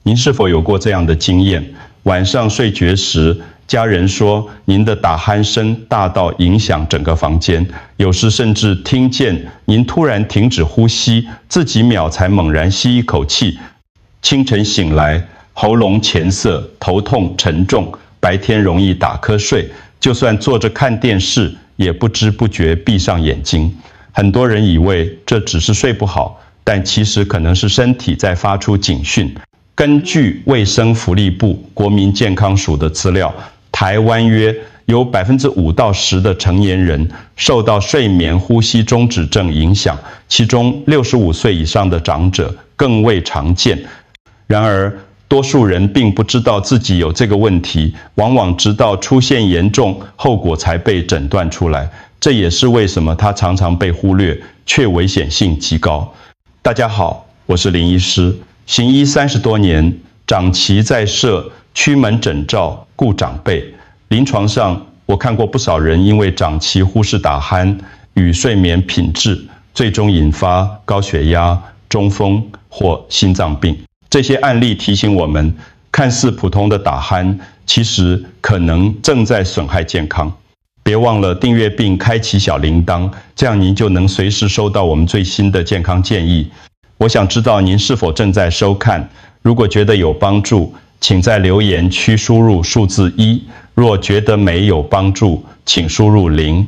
您是否有过这样的经验？晚上睡觉时，家人说您的打鼾声大到影响整个房间，有时甚至听见您突然停止呼吸，自几秒才猛然吸一口气。清晨醒来，喉咙前涩，头痛沉重，白天容易打瞌睡，就算坐着看电视，也不知不觉闭上眼睛。很多人以为这只是睡不好，但其实可能是身体在发出警讯。根据卫生福利部国民健康署的资料，台湾约有5%到10%的成年人受到睡眠呼吸中止症影响，其中65岁以上的长者更为常见。然而，多数人并不知道自己有这个问题，往往直到出现严重后果才被诊断出来。这也是为什么它常常被忽略，却危险性极高。大家好，我是林医师，行医30多年，长期在设区门诊照顾长辈。临床上，我看过不少人因为长期忽视打鼾与睡眠品质，最终引发高血压、中风或心脏病。这些案例提醒我们，看似普通的打鼾，其实可能正在损害健康。别忘了订阅并开启小铃铛，这样您就能随时收到我们最新的健康建议。我想知道您是否正在收看，如果觉得有帮助，请在留言区输入数字1，若觉得没有帮助，请输入0。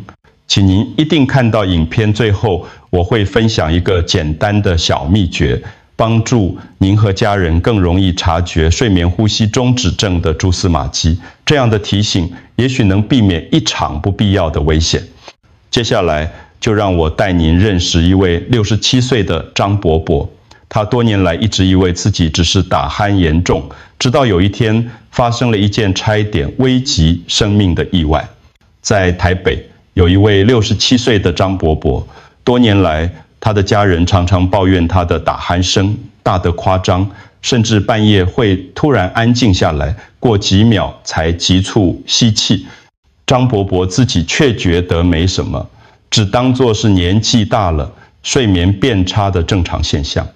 请您一定看到影片最后，我会分享一个简单的小秘诀，帮助您和家人更容易察觉睡眠呼吸中止症的蛛丝马迹。这样的提醒也许能避免一场不必要的危险。接下来就让我带您认识一位67岁的张伯伯。他多年来一直以为自己只是打鼾严重，直到有一天发生了一件差一点危及生命的意外。在台北有一位67岁的张伯伯，多年来他的家人常常抱怨他的打鼾声大得夸张，甚至半夜会突然安静下来，过几秒才急促吸气。张伯伯自己却觉得没什么，只当作是年纪大了，睡眠变差的正常现象。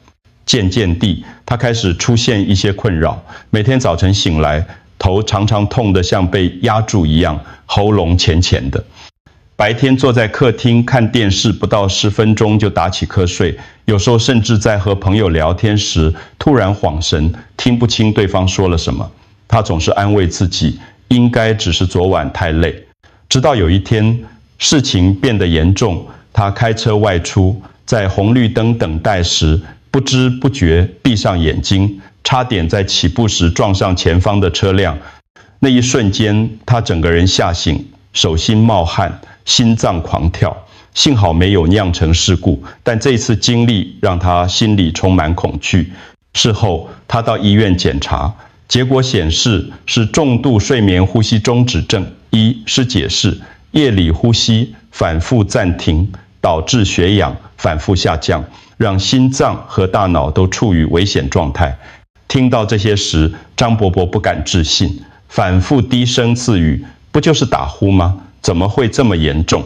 渐渐地，他开始出现一些困扰，每天早晨醒来，头常常痛得像被压住一样，喉咙浅浅的。白天坐在客厅看电视，不到10分钟就打起瞌睡，有时候甚至在和朋友聊天时突然恍神，听不清对方说了什么。他总是安慰自己，应该只是昨晚太累。直到有一天，事情变得严重，他开车外出，在红绿灯等待时，不知不觉闭上眼睛，差点在起步时撞上前方的车辆。那一瞬间，他整个人吓醒，手心冒汗，心脏狂跳。幸好没有酿成事故，但这次经历让他心里充满恐惧。事后，他到医院检查，结果显示是重度睡眠呼吸中止症。是解释夜里呼吸反复暂停，导致血氧反复下降，让心脏和大脑都处于危险状态。听到这些时，张伯伯不敢置信，反复低声自语：“不就是打呼吗？怎么会这么严重？”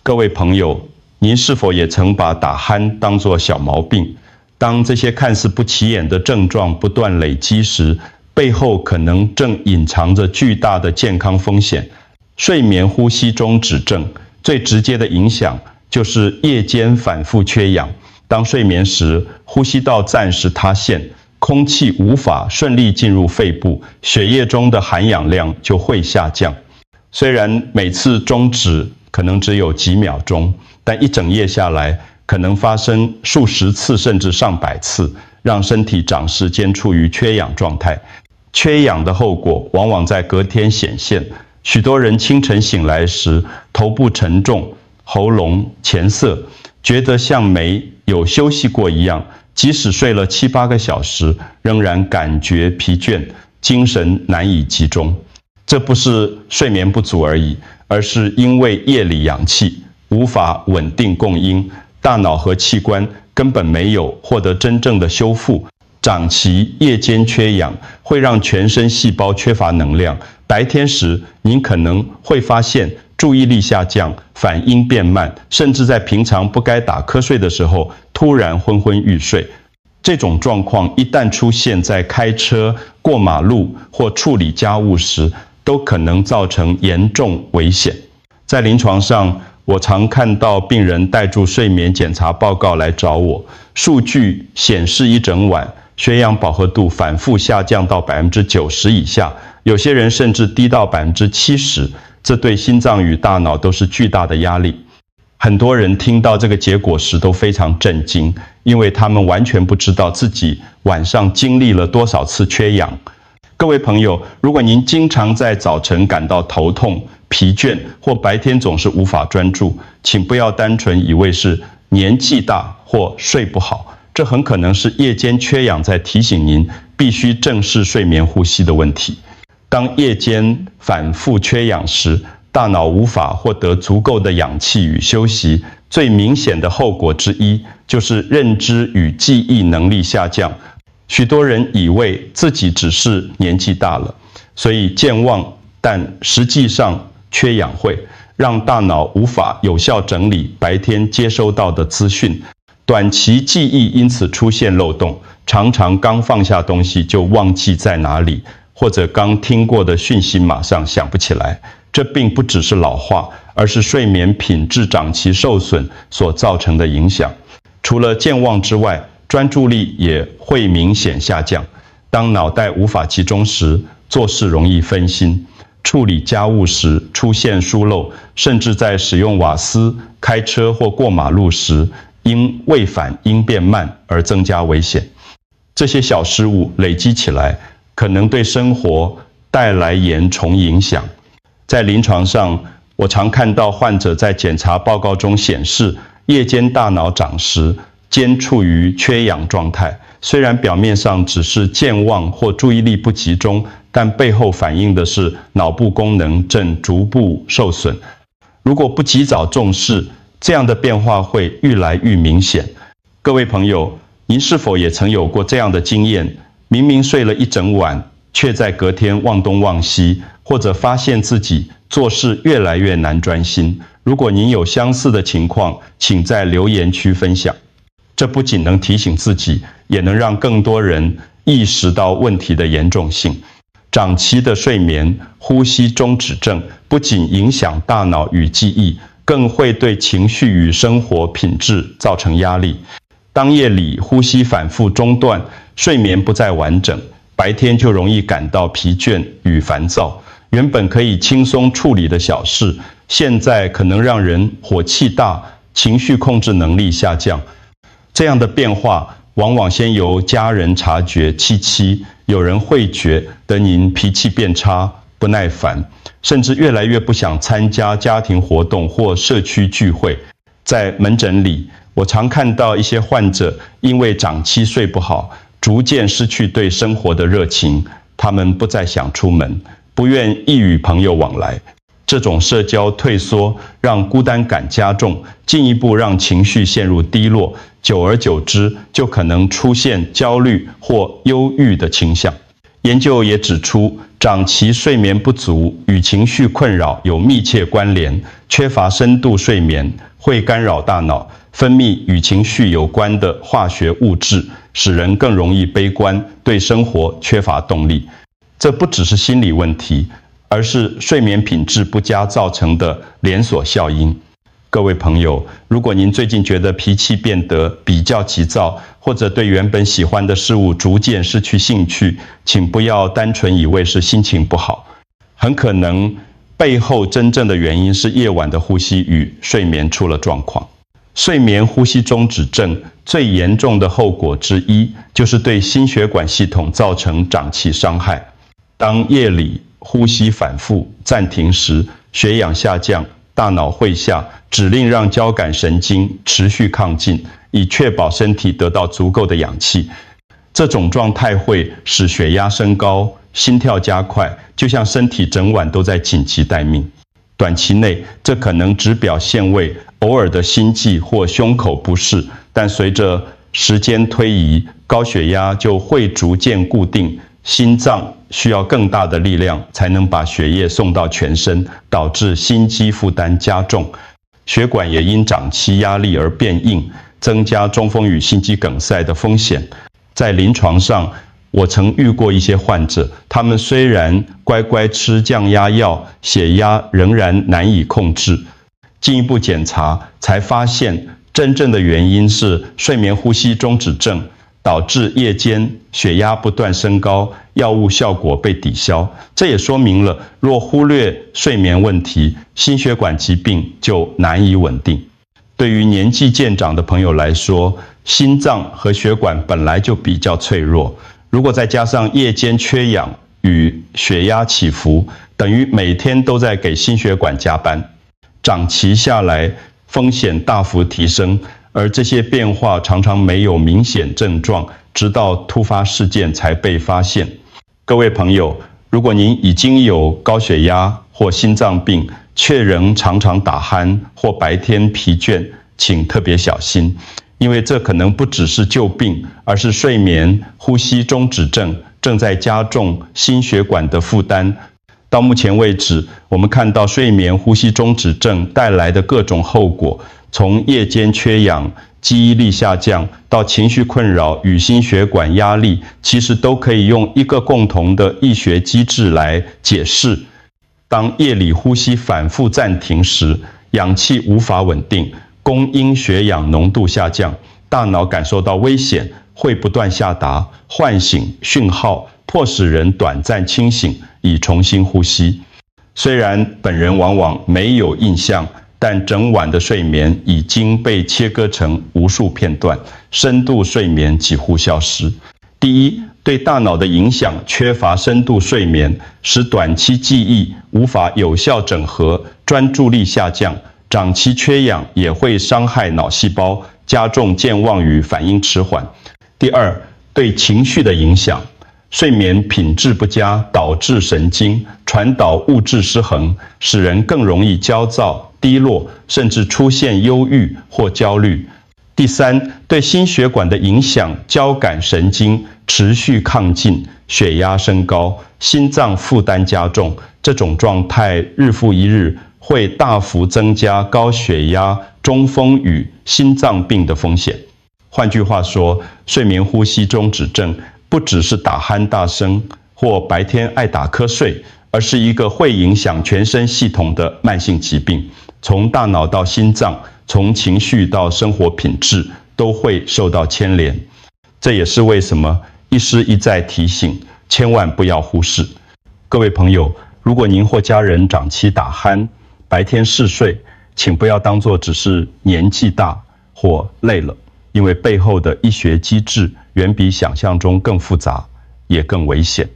各位朋友，您是否也曾把打鼾当作小毛病？当这些看似不起眼的症状不断累积时，背后可能正隐藏着巨大的健康风险。睡眠呼吸中止症最直接的影响就是夜间反复缺氧。当睡眠时，呼吸道暂时塌陷，空气无法顺利进入肺部，血液中的含氧量就会下降。虽然每次终止可能只有几秒钟，但一整夜下来，可能发生数十次甚至上百次，让身体长时间处于缺氧状态。缺氧的后果往往在隔天显现。许多人清晨醒来时，头部沉重，喉咙前涩，觉得像没有休息过一样，即使睡了7、8个小时，仍然感觉疲倦，精神难以集中。这不是睡眠不足而已，而是因为夜里氧气无法稳定供应，大脑和器官根本没有获得真正的修复。长期夜间缺氧会让全身细胞缺乏能量，白天时您可能会发现注意力下降，反应变慢，甚至在平常不该打瞌睡的时候突然昏昏欲睡。这种状况一旦出现在开车、过马路或处理家务时，都可能造成严重危险。在临床上，我常看到病人带住睡眠检查报告来找我，数据显示一整晚血氧饱和度反复下降到90%以下，有些人甚至低到70%，这对心脏与大脑都是巨大的压力。很多人听到这个结果时都非常震惊，因为他们完全不知道自己晚上经历了多少次缺氧。各位朋友，如果您经常在早晨感到头痛、疲倦，或白天总是无法专注，请不要单纯以为是年纪大或睡不好，这很可能是夜间缺氧在提醒您必须正视睡眠呼吸的问题。当夜间反复缺氧时，大脑无法获得足够的氧气与休息，最明显的后果之一就是认知与记忆能力下降。许多人以为自己只是年纪大了，所以健忘，但实际上缺氧会让大脑无法有效整理白天接收到的资讯，短期记忆因此出现漏洞，常常刚放下东西就忘记在哪里，或者刚听过的讯息马上想不起来。这并不只是老化，而是睡眠品质长期受损所造成的影响。除了健忘之外，专注力也会明显下降。当脑袋无法集中时，做事容易分心，处理家务时出现疏漏，甚至在使用瓦斯、开车或过马路时，因未反应变慢而增加危险。这些小失误累积起来，可能对生活带来严重影响。在临床上，我常看到患者在检查报告中显示，夜间大脑长时间处于缺氧状态。虽然表面上只是健忘或注意力不集中，但背后反映的是脑部功能正逐步受损。如果不及早重视，这样的变化会愈来愈明显。各位朋友，您是否也曾有过这样的经验？明明睡了一整晚，却在隔天忘东忘西，或者发现自己做事越来越难专心。如果您有相似的情况，请在留言区分享。这不仅能提醒自己，也能让更多人意识到问题的严重性。长期的睡眠、呼吸中止症不仅影响大脑与记忆，更会对情绪与生活品质造成压力。当夜里呼吸反复中断，睡眠不再完整，白天就容易感到疲倦与烦躁。原本可以轻松处理的小事，现在可能让人火气大，情绪控制能力下降。这样的变化往往先由家人察觉，有人会觉得您脾气变差、不耐烦，甚至越来越不想参加家庭活动或社区聚会。在门诊里，我常看到一些患者因为长期睡不好，逐渐失去对生活的热情，他们不再想出门，不愿意与朋友往来。这种社交退缩让孤单感加重，进一步让情绪陷入低落，久而久之就可能出现焦虑或忧郁的倾向。研究也指出，长期睡眠不足与情绪困扰有密切关联，缺乏深度睡眠会干扰大脑分泌与情绪有关的化学物质，使人更容易悲观，对生活缺乏动力。这不只是心理问题，而是睡眠品质不佳造成的连锁效应。各位朋友，如果您最近觉得脾气变得比较急躁，或者对原本喜欢的事物逐渐失去兴趣，请不要单纯以为是心情不好，很可能背后真正的原因是夜晚的呼吸与睡眠出了状况。睡眠呼吸中止症最严重的后果之一，就是对心血管系统造成长期伤害。当夜里呼吸反复暂停时，血氧下降，大脑会下指令让交感神经持续亢进，以确保身体得到足够的氧气。这种状态会使血压升高，心跳加快，就像身体整晚都在紧急待命。短期内，这可能只表现为偶尔的心悸或胸口不适，但随着时间推移，高血压就会逐渐固定，心脏需要更大的力量才能把血液送到全身，导致心肌负担加重。血管也因长期压力而变硬，增加中风与心肌梗塞的风险。在临床上，我曾遇过一些患者，他们虽然乖乖吃降压药，血压仍然难以控制。进一步检查才发现，真正的原因是睡眠呼吸中止症，导致夜间血压不断升高，药物效果被抵消。这也说明了，若忽略睡眠问题，心血管疾病就难以稳定。对于年纪渐长的朋友来说，心脏和血管本来就比较脆弱，如果再加上夜间缺氧与血压起伏，等于每天都在给心血管加班，长期下来风险大幅提升，而这些变化常常没有明显症状，直到突发事件才被发现。各位朋友，如果您已经有高血压或心脏病，却仍常常打鼾或白天疲倦，请特别小心，因为这可能不只是旧病，而是睡眠呼吸中止症正在加重心血管的负担。到目前为止，我们看到睡眠呼吸中止症带来的各种后果，从夜间缺氧、记忆力下降到情绪困扰与心血管压力，其实都可以用一个共同的医学机制来解释。当夜里呼吸反复暂停时，氧气无法稳定，供应血氧浓度下降，大脑感受到危险，会不断下达唤醒讯号，迫使人短暂清醒，以重新呼吸。虽然本人往往没有印象，但整晚的睡眠已经被切割成无数片段，深度睡眠几乎消失。第一，对大脑的影响，缺乏深度睡眠，使短期记忆无法有效整合，专注力下降。长期缺氧也会伤害脑细胞，加重健忘与反应迟缓。第二，对情绪的影响，睡眠品质不佳，导致神经传导物质失衡，使人更容易焦躁、低落，甚至出现忧郁或焦虑。第三，对心血管的影响，交感神经持续亢进，血压升高，心脏负担加重。这种状态日复一日，会大幅增加高血压、中风与心脏病的风险。换句话说，睡眠呼吸中止症不只是打鼾大声或白天爱打瞌睡，而是一个会影响全身系统的慢性疾病，从大脑到心脏，从情绪到生活品质都会受到牵连。这也是为什么医师一再提醒，千万不要忽视。各位朋友，如果您或家人长期打鼾，白天嗜睡，请不要当作只是年纪大或累了，因为背后的医学机制远比想象中更复杂，也更危险。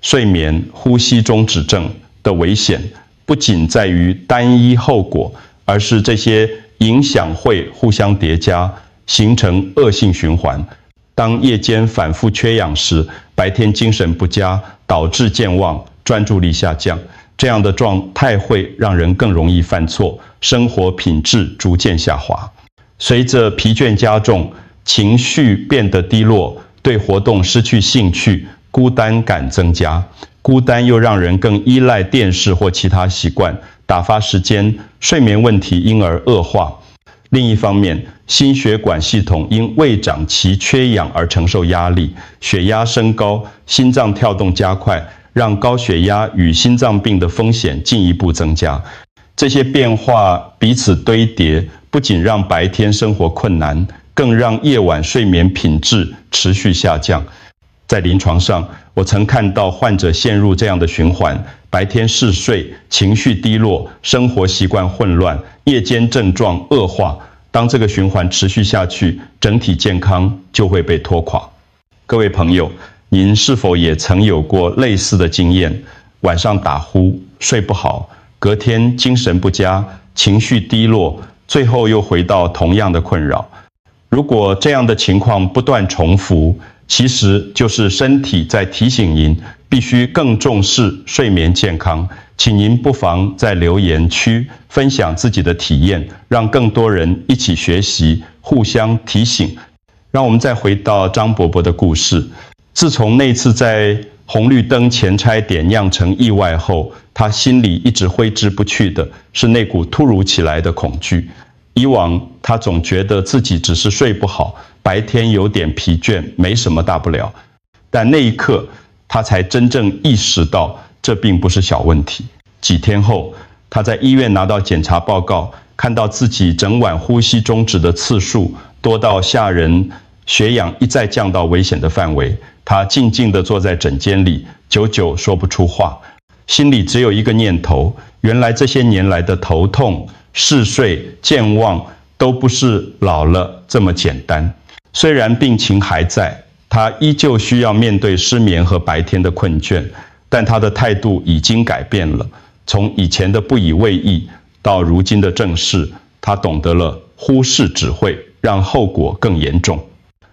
睡眠呼吸中止症的危险不仅在于单一后果，而是这些影响会互相叠加，形成恶性循环。当夜间反复缺氧时，白天精神不佳，导致健忘、专注力下降。这样的状态会让人更容易犯错，生活品质逐渐下滑。随着疲倦加重，情绪变得低落，对活动失去兴趣，孤单感增加。孤单又让人更依赖电视或其他习惯，打发时间，睡眠问题因而恶化。另一方面，心血管系统因未长期缺氧而承受压力，血压升高，心脏跳动加快，让高血压与心脏病的风险进一步增加。这些变化彼此堆叠，不仅让白天生活困难，更让夜晚睡眠品质持续下降。在临床上，我曾看到患者陷入这样的循环：白天嗜睡，情绪低落，生活习惯混乱，夜间症状恶化。当这个循环持续下去，整体健康就会被拖垮。各位朋友，您是否也曾有过类似的经验？晚上打呼，睡不好，隔天精神不佳，情绪低落，最后又回到同样的困扰。如果这样的情况不断重复，其实就是身体在提醒您，必须更重视睡眠健康。请您不妨在留言区分享自己的体验，让更多人一起学习，互相提醒。让我们再回到张伯伯的故事。自从那次在红绿灯前差点酿成意外后，他心里一直挥之不去的是那股突如其来的恐惧。以往他总觉得自己只是睡不好，白天有点疲倦，没什么大不了。但那一刻，他才真正意识到这并不是小问题。几天后，他在医院拿到检查报告，看到自己整晚呼吸中止的次数多到吓人，血氧一再降到危险的范围。他静静地坐在诊间里，久久说不出话，心里只有一个念头：原来这些年来的头痛、嗜睡、健忘，都不是老了这么简单。虽然病情还在，他依旧需要面对失眠和白天的困倦，但他的态度已经改变了。从以前的不以为意，到如今的正视，他懂得了忽视只会让后果更严重。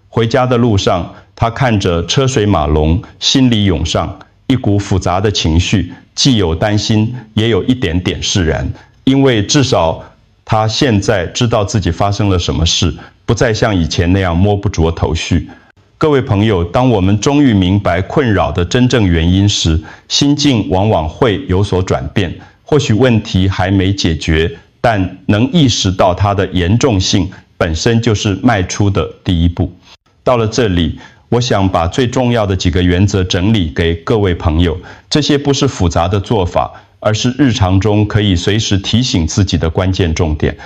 回家的路上，他看着车水马龙，心里涌上一股复杂的情绪，既有担心，也有一点点释然，因为至少他现在知道自己发生了什么事，不再像以前那样摸不着头绪。各位朋友，当我们终于明白困扰的真正原因时，心境往往会有所转变。或许问题还没解决，但能意识到它的严重性，本身就是迈出的第一步。到了这里，我想把最重要的几个原则整理给各位朋友。这些不是复杂的做法，而是日常中可以随时提醒自己的关键重点。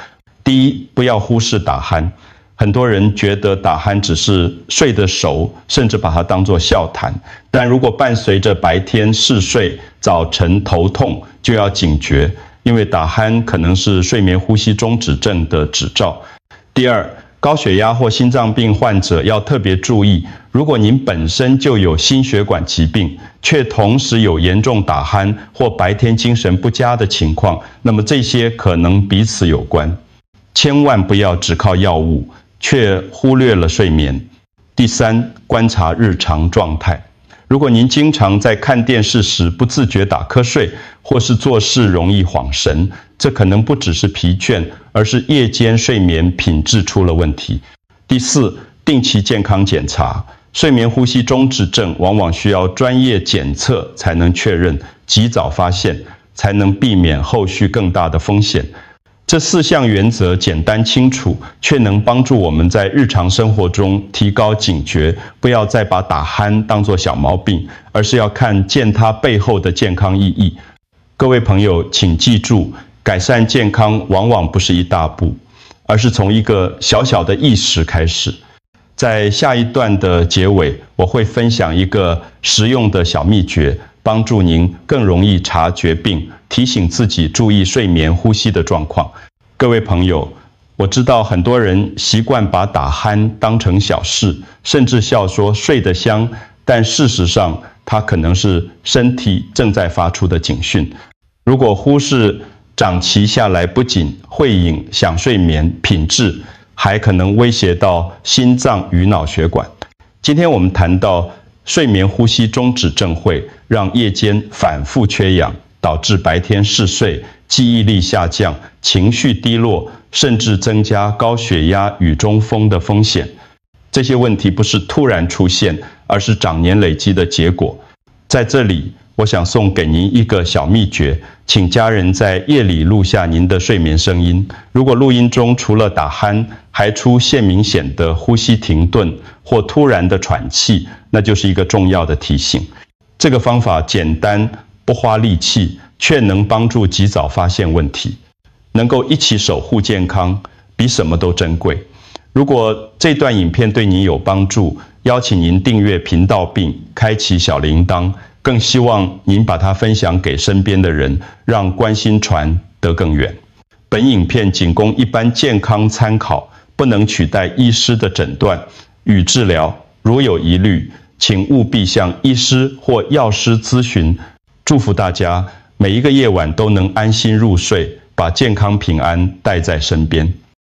第一，不要忽视打鼾。很多人觉得打鼾只是睡得熟，甚至把它当作笑谈。但如果伴随着白天嗜睡、早晨头痛，就要警觉，因为打鼾可能是睡眠呼吸中止症的指兆。第二，高血压或心脏病患者要特别注意，如果您本身就有心血管疾病，却同时有严重打鼾或白天精神不佳的情况，那么这些可能彼此有关。千万不要只靠药物，却忽略了睡眠。第三，观察日常状态。如果您经常在看电视时不自觉打瞌睡，或是做事容易晃神，这可能不只是疲倦，而是夜间睡眠品质出了问题。第四，定期健康检查。睡眠呼吸中止症往往需要专业检测才能确认，及早发现，才能避免后续更大的风险。这4项原则简单清楚，却能帮助我们在日常生活中提高警觉，不要再把打鼾当作小毛病，而是要看见它背后的健康意义。各位朋友，请记住，改善健康往往不是一大步，而是从一个小小的意识开始。在下一段的结尾，我会分享一个实用的小秘诀，帮助您更容易察觉病，提醒自己注意睡眠呼吸的状况。各位朋友，我知道很多人习惯把打鼾当成小事，甚至笑说睡得香，但事实上它可能是身体正在发出的警讯。如果忽视长期下来，不仅会影响睡眠品质，还可能威胁到心脏与脑血管。今天我们谈到睡眠呼吸中止症会让夜间反复缺氧，导致白天嗜睡、记忆力下降、情绪低落，甚至增加高血压与中风的风险。这些问题不是突然出现，而是长年累积的结果。在这里，我想送给您一个小秘诀，请家人在夜里录下您的睡眠声音。如果录音中除了打鼾，还出现明显的呼吸停顿或突然的喘气，那就是一个重要的提醒。这个方法简单，不花力气，却能帮助及早发现问题。能够一起守护健康，比什么都珍贵。如果这段影片对您有帮助，邀请您订阅频道并开启小铃铛，更希望您把它分享给身边的人，让关心传得更远。本影片仅供一般健康参考，不能取代医师的诊断与治疗。如有疑虑，请务必向医师或药师咨询。祝福大家每一个夜晚都能安心入睡，把健康平安带在身边。